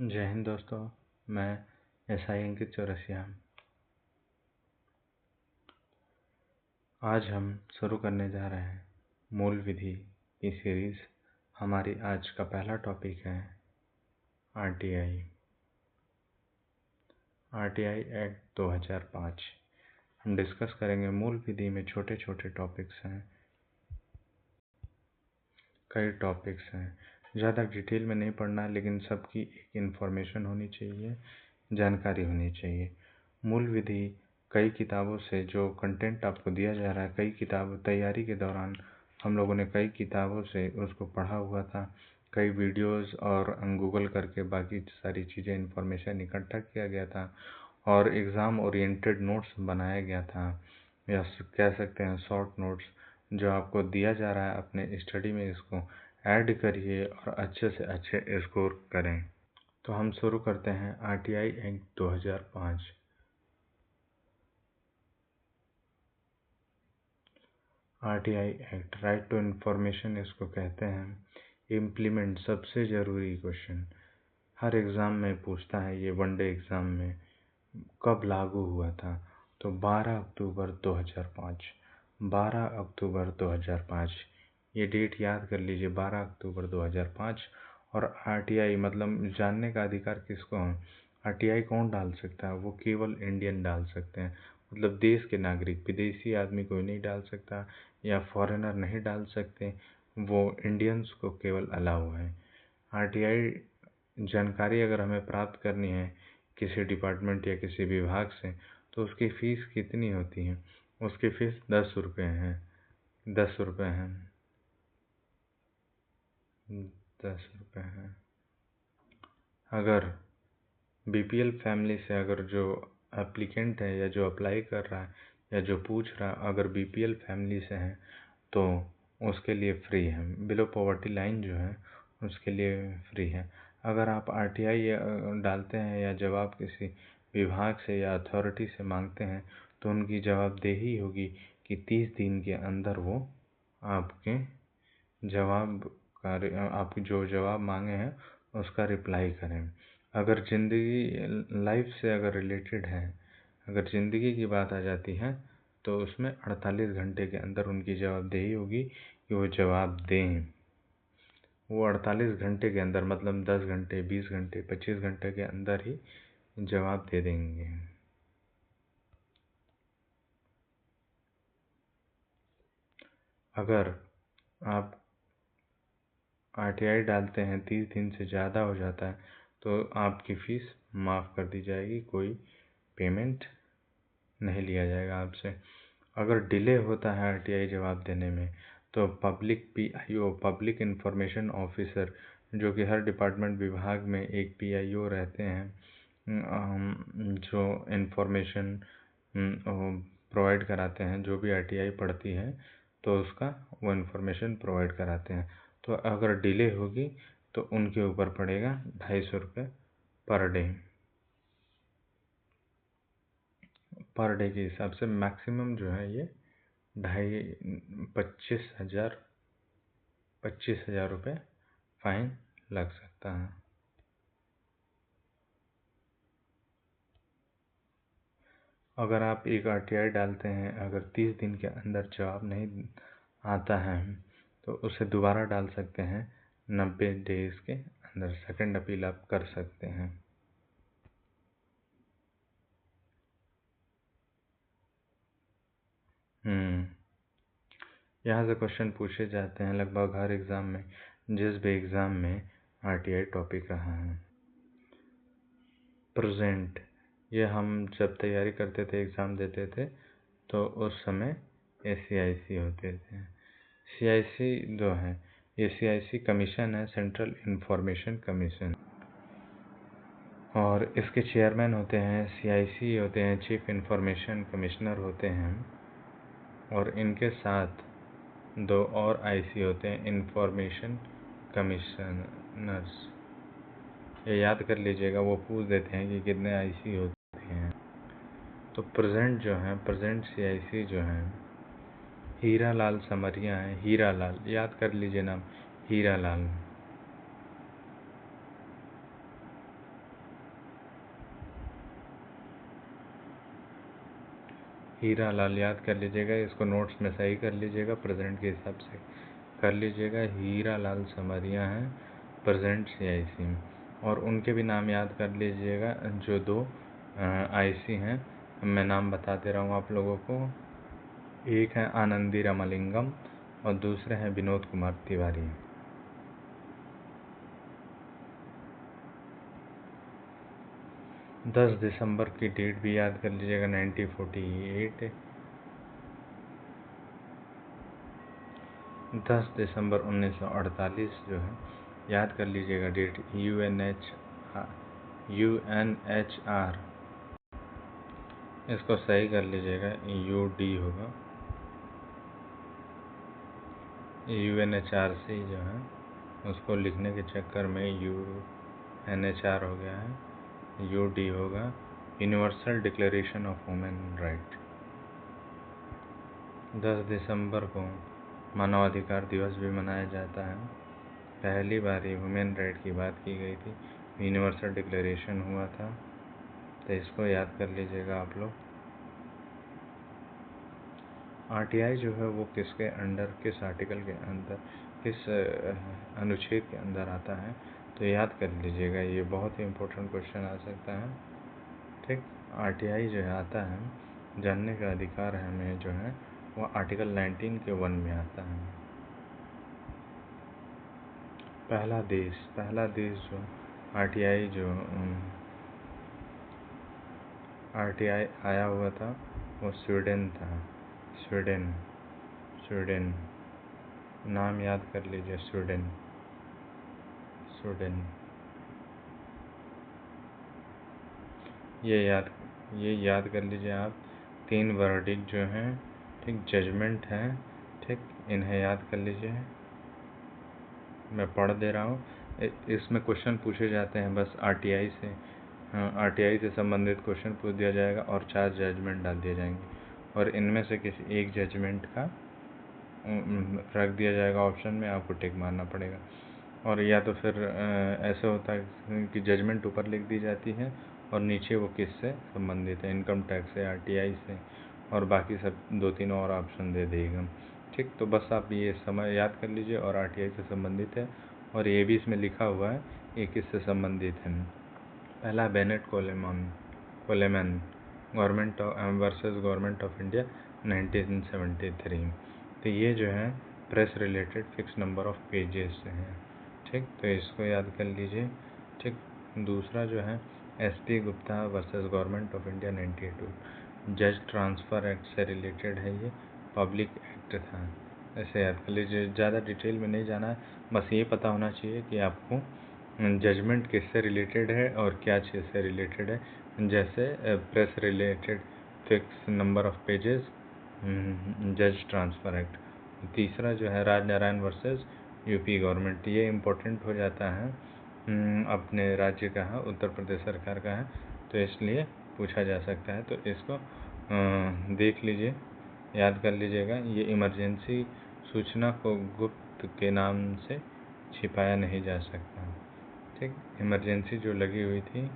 जय हिंद दोस्तों, मैं एसआई अंकित चौरसिया। आज हम शुरू करने जा रहे हैं मूल विधि की सीरीज। हमारी आज का पहला टॉपिक है आरटीआई एक्ट 2005। हम डिस्कस करेंगे मूल विधि में छोटे छोटे टॉपिक्स हैं, कई टॉपिक्स हैं। ज़्यादा डिटेल में नहीं पढ़ना, लेकिन सबकी एक इन्फॉर्मेशन होनी चाहिए, जानकारी होनी चाहिए। मूल विधि कई किताबों से जो कंटेंट आपको दिया जा रहा है, कई किताबों तैयारी के दौरान हम लोगों ने कई किताबों से उसको पढ़ा हुआ था, कई वीडियोस और गूगल करके बाकी सारी चीज़ें इन्फॉर्मेशन इकट्ठा किया गया था और एग्ज़ाम ओरिएंटेड नोट्स बनाया गया था, या कह सकते हैं शॉर्ट नोट्स, जो आपको दिया जा रहा है अपने स्टडी में। इसको ऐड करिए और अच्छे से अच्छे स्कोर करें। तो हम शुरू करते हैं RTI act 2005। RTI act, right to information इसको कहते हैं। इम्प्लीमेंट, सबसे ज़रूरी क्वेश्चन हर एग्ज़ाम में पूछता है, ये वनडे एग्ज़ाम में कब लागू हुआ था? तो 12 अक्टूबर 2005। 12 अक्टूबर 2005, ये डेट याद कर लीजिए, 12 अक्टूबर 2005। और आरटीआई मतलब जानने का अधिकार किसको है? आरटीआई कौन डाल सकता है? वो केवल इंडियन डाल सकते हैं, मतलब देश के नागरिक, विदेशी आदमी कोई नहीं डाल सकता या फॉरेनर नहीं डाल सकते, वो इंडियंस को केवल अलाउ है। आरटीआई जानकारी अगर हमें प्राप्त करनी है किसी डिपार्टमेंट या किसी विभाग से, तो उसकी फ़ीस कितनी होती है? उसकी फ़ीस 10 रुपये है। 10 रुपये है। 10 रुपये है। अगर बीपीएल फैमिली से अगर जो एप्लीकेंट है या जो अप्लाई कर रहा है या जो पूछ रहा है, अगर बीपीएल फैमिली से है तो उसके लिए फ्री है। बिलो पॉवर्टी लाइन जो है उसके लिए फ्री है। अगर आप आरटीआई डालते हैं या जवाब किसी विभाग से या अथॉरिटी से मांगते हैं, तो उनकी जवाबदेही होगी कि 30 दिन के अंदर वो आपके जवाब का आप जो जवाब मांगे हैं उसका रिप्लाई करें। अगर ज़िंदगी लाइफ से अगर रिलेटेड है, अगर ज़िंदगी की बात आ जाती है, तो उसमें 48 घंटे के अंदर उनकी जवाबदेही होगी कि वो जवाब दें। वो 48 घंटे के अंदर, मतलब 10 घंटे, 20 घंटे, 25 घंटे के अंदर ही जवाब दे देंगे। अगर आप आरटीआई डालते हैं, 30 दिन से ज़्यादा हो जाता है, तो आपकी फ़ीस माफ़ कर दी जाएगी, कोई पेमेंट नहीं लिया जाएगा आपसे। अगर डिले होता है आरटीआई जवाब देने में, तो public PIO, public information officer, जो कि हर डिपार्टमेंट विभाग में एक पीआईओ रहते हैं, जो इन्फॉर्मेशन प्रोवाइड कराते हैं, जो भी आरटीआई पड़ती है तो उसका वो इन्फॉर्मेशन प्रोवाइड कराते हैं। तो अगर डिले होगी तो उनके ऊपर पड़ेगा 250 रुपये पर डे। पर डे के हिसाब से मैक्सिमम जो है ये 25,000 रुपये फाइन लग सकता है। अगर आप एक आरटीआई डालते हैं, अगर 30 दिन के अंदर जवाब नहीं आता है, तो उसे दोबारा डाल सकते हैं 90 डेज के अंदर। सेकंड अपील आप कर सकते हैं। यहाँ से क्वेश्चन पूछे जाते हैं लगभग हर एग्ज़ाम में, जिस भी एग्ज़ाम में आरटीआई टॉपिक रहा है। प्रेजेंट, ये हम जब तैयारी करते थे, एग्ज़ाम देते थे, तो उस समय CIC होते थे। CIC दो हैं, ये CIC कमीशन है, सेंट्रल इंफॉर्मेशन कमीशन, और इसके चेयरमैन होते हैं CIC होते हैं, चीफ इंफॉर्मेशन कमिश्नर होते हैं, और इनके साथ 2 और IC होते हैं, इंफॉर्मेशन कमिश्नर्स। ये याद कर लीजिएगा, वो पूछ देते हैं कि कितने IC होते हैं। तो प्रेजेंट जो है, प्रेजेंट CIC जो हैं, हीरा लाल समरिया हैं। हीरा लाल, याद कर लीजिए नाम, हीरा लाल। हीरा लाल याद कर लीजिएगा, इसको नोट्स में सही कर लीजिएगा, प्रेजेंट के हिसाब से कर लीजिएगा। हीरा लाल समरिया हैं प्रेजेंट CIC में, और उनके भी नाम याद कर लीजिएगा जो 2 IC हैं। मैं नाम बता दे रहा हूँ आप लोगों को। एक है आनंदी रामलिंगम और दूसरे हैं विनोद कुमार तिवारी। दस दिसंबर की डेट भी याद कर लीजिएगा, 1948। 10 दिसंबर 1948 जो है याद कर लीजिएगा डेट। UNHR, इसको सही कर लीजिएगा, UD होगा। UNHRC जो है उसको लिखने के चक्कर में UNHR हो गया है, UD होगा, universal declaration of human right. 10 दिसंबर को मानवाधिकार दिवस भी मनाया जाता है। पहली बार ह्यूमन राइट की बात की गई थी, यूनिवर्सल डिक्लेरेशन हुआ था, तो इसको याद कर लीजिएगा आप लोग। RTI जो है वो किसके अंडर, किस आर्टिकल के अंदर, किस अनुच्छेद के अंदर आता है, तो याद कर लीजिएगा, ये बहुत ही इम्पोर्टेंट क्वेश्चन आ सकता है। ठीक, RTI जो है आता है, जानने का अधिकार है हमें जो है वो आर्टिकल 19 के 1 में आता है। पहला देश जो RTI आया हुआ था वो स्वीडन था। स्वीडन नाम याद कर लीजिए, स्वीडन। ये याद कर लीजिए आप। 3 वर्डिक्ट जो हैं, ठीक, जजमेंट हैं, ठीक, इन्हें याद कर लीजिए। मैं पढ़ दे रहा हूँ, इसमें क्वेश्चन पूछे जाते हैं बस RTI से। RTI से संबंधित क्वेश्चन पूछ दिया जाएगा और 4 जजमेंट डाल दिए जाएंगे, और इनमें से किसी एक जजमेंट का रख दिया जाएगा ऑप्शन में, आपको टिक मारना पड़ेगा। और या तो फिर ऐसा होता है कि जजमेंट ऊपर लिख दी जाती है और नीचे वो किससे संबंधित है, इनकम टैक्स से, RTI से, और बाकी सब 2-3 और ऑप्शन दे देगा। ठीक, तो बस आप ये समय याद कर लीजिए, और RTI से संबंधित है, और ये भी इसमें लिखा हुआ है ये किससे संबंधित है। पहला Bennett Coleman, government versus government of India 1973। तो ये जो है press related fix number of pages से है। ठीक, तो इसको याद कर लीजिए। ठीक, दूसरा जो है SP Gupta versus government of India 92, जज ट्रांसफ़र एक्ट से रिलेटेड है, ये पब्लिक एक्ट था। ऐसे याद कर लीजिए, ज़्यादा डिटेल में नहीं जाना है, बस ये पता होना चाहिए कि आपको जजमेंट किससे रिलेटेड है और क्या चीज़ से रिलेटेड है। जैसे press related fix number of pages, जज ट्रांसफ़र एक्ट। तीसरा जो है राजनारायण वर्सेस UP गवर्नमेंट, ये इम्पोर्टेंट हो जाता है, अपने राज्य का है, उत्तर प्रदेश सरकार का है, तो इसलिए पूछा जा सकता है, तो इसको देख लीजिए, याद कर लीजिएगा। ये इमरजेंसी सूचना को गुप्त के नाम से छिपाया नहीं जा सकता। ठीक, इमरजेंसी जो लगी हुई थी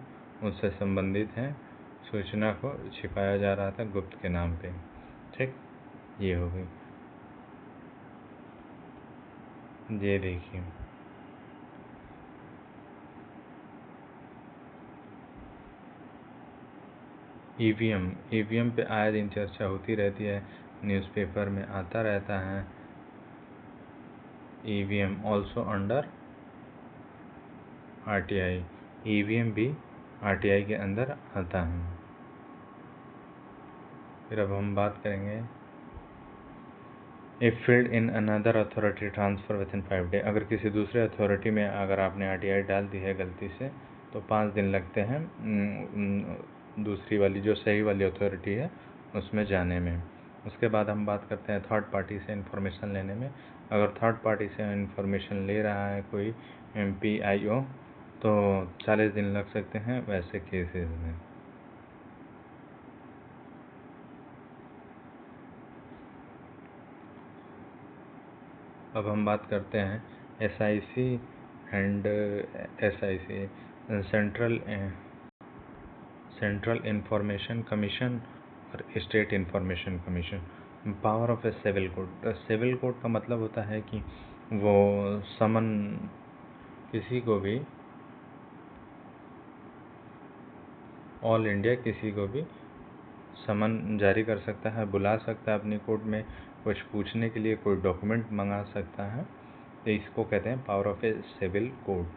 उससे संबंधित है, सूचना को छिपाया जा रहा था गुप्त के नाम पे। ठीक, ये हो गई। ये देखिए, EVM पे आए दिन चर्चा होती रहती है, न्यूज़पेपर में आता रहता है। EVM also under RTI, EVM भी RTI के अंदर आता है। फिर अब हम बात करेंगे if field in another authority transfer with in 5 day. अगर किसी दूसरे अथॉरिटी में अगर आपने RTI डाल दी है गलती से, तो 5 दिन लगते हैं दूसरी वाली जो सही वाली अथॉरिटी है उसमें जाने में। उसके बाद हम बात करते हैं थर्ड पार्टी से इन्फॉर्मेशन लेने में। अगर थर्ड पार्टी से इन्फॉर्मेशन ले रहा है कोई MPIO, तो 40 दिन लग सकते हैं वैसे केसेस में। अब हम बात करते हैं SIC and SIC, central information commission और state information commission. Power of a civil court, civil court का मतलब होता है कि वो समन किसी को भी, ऑल इंडिया किसी को भी समन जारी कर सकता है, बुला सकता है अपनी कोर्ट में कुछ पूछने के लिए, कोई डॉक्यूमेंट मंगा सकता है। तो इसको कहते हैं power of a civil court.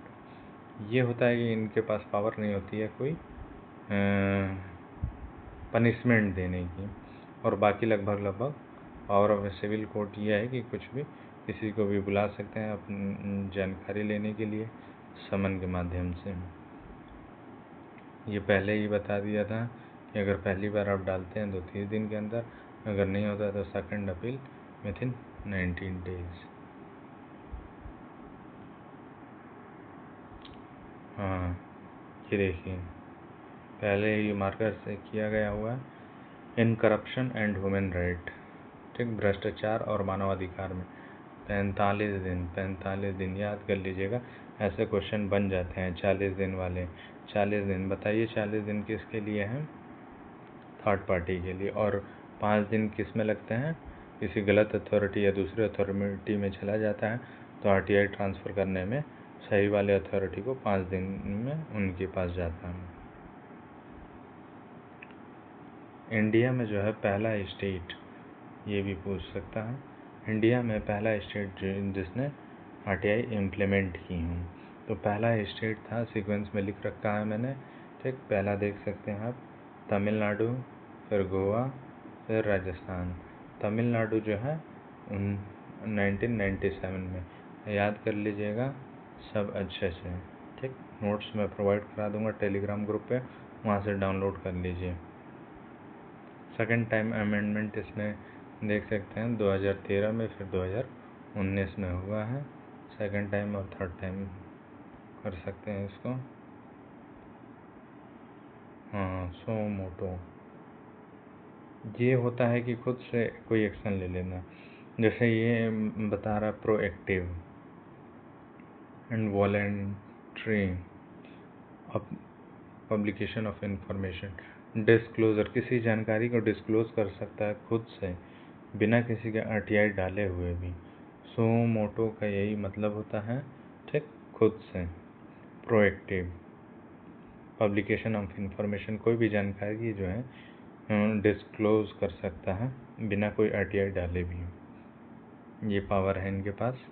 ये होता है कि इनके पास पावर नहीं होती है कोई पनिशमेंट देने की, और बाकी लगभग power of a civil court ये है कि कुछ भी किसी को भी बुला सकते हैं अपनी जानकारी लेने के लिए समन के माध्यम से। ये पहले ही बता दिया था कि अगर पहली बार आप डालते हैं तो 30 दिन के अंदर, अगर नहीं होता तो सेकंड अपील विथिन 19 डेज। हाँ, ये देखिए पहले ही मार्कर से किया गया हुआ है, in corruption and human right, ठीक, भ्रष्टाचार और मानवाधिकार में 45 दिन याद कर लीजिएगा। ऐसे क्वेश्चन बन जाते हैं 40 दिन वाले। 40 दिन बताइए, 40 दिन किसके लिए हैं? थर्ड पार्टी के लिए। और 5 दिन किस में लगते हैं? किसी गलत अथॉरिटी या दूसरे अथॉरिटी में चला जाता है तो आरटीआई ट्रांसफ़र करने में सही वाले अथॉरिटी को 5 दिन में उनके पास जाता है। इंडिया में जो है पहला स्टेट, ये भी पूछ सकता है, इंडिया में पहला स्टेट जिसने आरटीआई इम्प्लीमेंट की हूँ, तो पहला स्टेट था, सीक्वेंस में लिख रखा है मैंने, ठीक। पहला देख सकते हैं आप, तमिलनाडु, फिर गोवा, फिर राजस्थान। तमिलनाडु जो है 1997 में, याद कर लीजिएगा सब अच्छे से, ठीक। नोट्स मैं प्रोवाइड करा दूंगा टेलीग्राम ग्रुप पे, वहाँ से डाउनलोड कर लीजिए। सेकेंड टाइम अमेंडमेंट इसमें देख सकते हैं 2013 में, फिर 2019 में हुआ है। सेकेंड टाइम और थर्ड टाइम कर सकते हैं इसको। हाँ, सो मोटो ये होता है कि खुद से कोई एक्शन ले लेना, जैसे ये बता रहा proactive and voluntary publication of information. Disclosure, किसी जानकारी को डिस्क्लोज़ कर सकता है खुद से बिना किसी के आरटीआई डाले हुए भी। सो मोटो का यही मतलब होता है, ठीक, खुद से। प्रोएक्टिव पब्लिकेशन ऑफ इंफॉर्मेशन, कोई भी जानकारी जो है डिस्क्लोज़ कर सकता है बिना कोई आरटीआई डाले भी। ये पावर है इनके पास।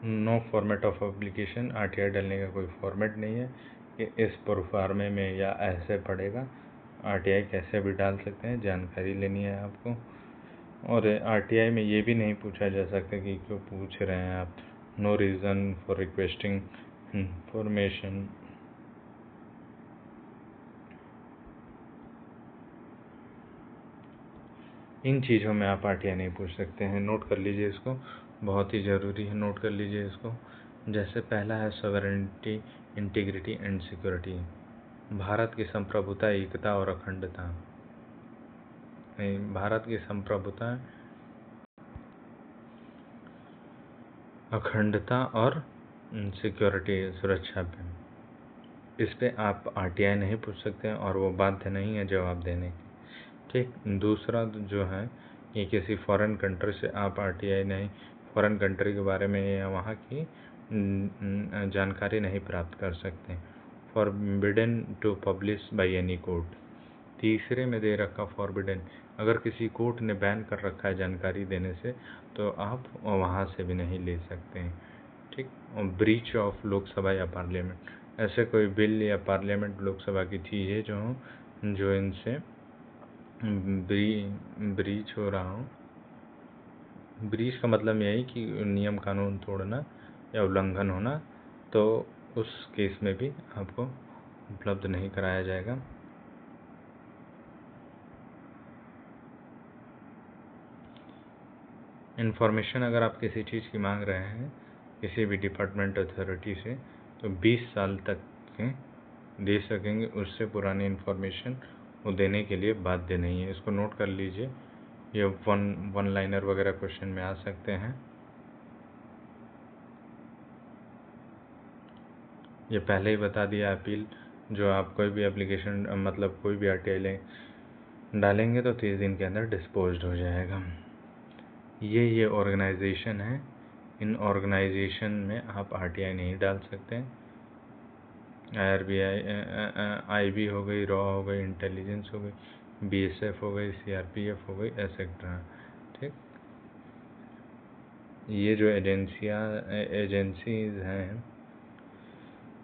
No format of publication, RTI डालने का कोई फॉर्मेट नहीं है कि इस प्रोफार्मे में या ऐसे पड़ेगा। आरटीआई कैसे भी डाल सकते हैं, जानकारी लेनी है आपको। और आरटीआई में ये भी नहीं पूछा जा सकता कि क्यों पूछ रहे हैं आप, no reason for requesting information. इन चीज़ों में आप आरटीआई नहीं पूछ सकते हैं, नोट कर लीजिए इसको, बहुत ही ज़रूरी है, नोट कर लीजिए इसको। जैसे पहला है sovereignty, integrity and security, Bharat की संप्रभुता, एकता और अखंडता। भारत की संप्रभुता, अखंडता और सिक्योरिटी, सुरक्षा पे, इस पे आप आरटीआई नहीं पूछ सकते हैं और वो बाध्य नहीं है जवाब देने की, ठीक। दूसरा जो है कि किसी फॉरेन कंट्री से आप आरटीआई नहीं, फॉरेन कंट्री के बारे में या वहाँ की जानकारी नहीं प्राप्त कर सकते। Forbidden to publish by any court, तीसरे में दे रखा फॉरबिडन, अगर किसी कोर्ट ने बैन कर रखा है जानकारी देने से तो आप वहाँ से भी नहीं ले सकते हैं, ठीक। और ब्रीच ऑफ लोकसभा या पार्लियामेंट, ऐसे कोई बिल या पार्लियामेंट लोकसभा की चीज़ें जो इनसे ब्रीच हो रहा हो। ब्रीच का मतलब यही कि नियम कानून तोड़ना या उल्लंघन होना, तो उस केस में भी आपको उपलब्ध नहीं कराया जाएगा। इन्फॉर्मेशन अगर आप किसी चीज़ की मांग रहे हैं किसी भी डिपार्टमेंट अथॉरिटी से तो 20 साल तक के दे सकेंगे, उससे पुरानी इन्फॉर्मेशन वो देने के लिए बाध्य नहीं है। इसको नोट कर लीजिए, ये वन लाइनर वगैरह क्वेश्चन में आ सकते हैं। ये पहले ही बता दिया, अपील जो आप कोई भी एप्लीकेशन मतलब कोई भी आरटीआई डालेंगे तो 30 दिन के अंदर डिस्पोज्ड हो जाएगा। ये ऑर्गेनाइजेशन है, इन ऑर्गेनाइजेशन में आप आरटीआई नहीं डाल सकते। आरबीआई, आईबी हो गई, रॉ हो गई, इंटेलिजेंस हो गई, बीएसएफ हो गई, सीआरपीएफ हो गई, एसेट्रा। ठीक, ये जो एजेंसीज हैं,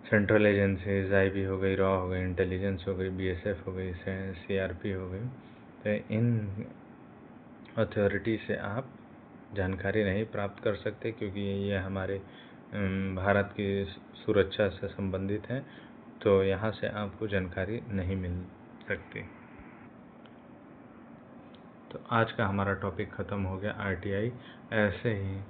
सेंट्रल एजेंसीज, आईबी हो गई, रॉ हो गई, इंटेलिजेंस हो गई, बीएसएफ हो गई, सीआरपी हो गई, तो इन अथॉरिटी से आप जानकारी नहीं प्राप्त कर सकते, क्योंकि ये हमारे भारत की सुरक्षा से संबंधित हैं, तो यहाँ से आपको जानकारी नहीं मिल सकती। तो आज का हमारा टॉपिक ख़त्म हो गया, आरटीआई। ऐसे ही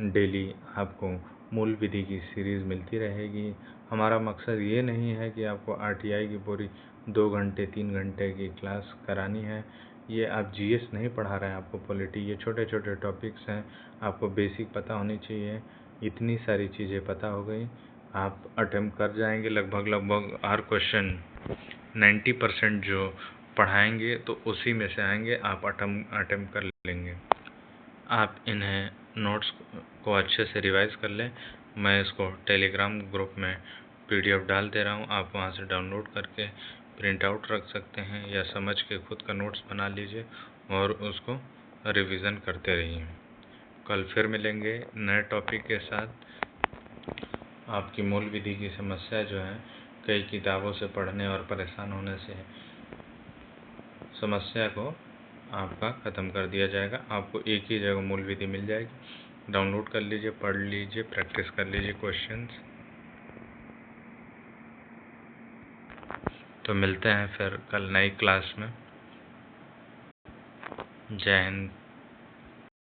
डेली आपको मूल विधि की सीरीज़ मिलती रहेगी। हमारा मकसद ये नहीं है कि आपको आरटीआई की पूरी 2 घंटे 3 घंटे की क्लास करानी है। ये आप जीएस नहीं पढ़ा रहे हैं, आपको पॉलिटी, ये छोटे छोटे टॉपिक्स हैं, आपको बेसिक पता होनी चाहिए। इतनी सारी चीज़ें पता हो गई, आप अटेम्प्ट कर जाएंगे। लगभग हर क्वेश्चन 90% जो पढ़ाएंगे तो उसी में से आएंगे, आप अटेम्प्ट कर लेंगे। आप इन्हें नोट्स को अच्छे से रिवाइज कर लें। मैं इसको टेलीग्राम ग्रुप में पीडीएफ डाल दे रहा हूँ, आप वहाँ से डाउनलोड करके प्रिंट आउट रख सकते हैं, या समझ के खुद का नोट्स बना लीजिए और उसको रिवीजन करते रहिए। कल फिर मिलेंगे नए टॉपिक के साथ। आपकी मूल विधि की समस्या जो है, कई किताबों से पढ़ने और परेशान होने से समस्या को आपका ख़त्म कर दिया जाएगा। आपको एक ही जगह मूल विधि मिल जाएगी, डाउनलोड कर लीजिए, पढ़ लीजिए, प्रैक्टिस कर लीजिए क्वेश्चंस। तो मिलते हैं फिर कल नई क्लास में। जय हिंद।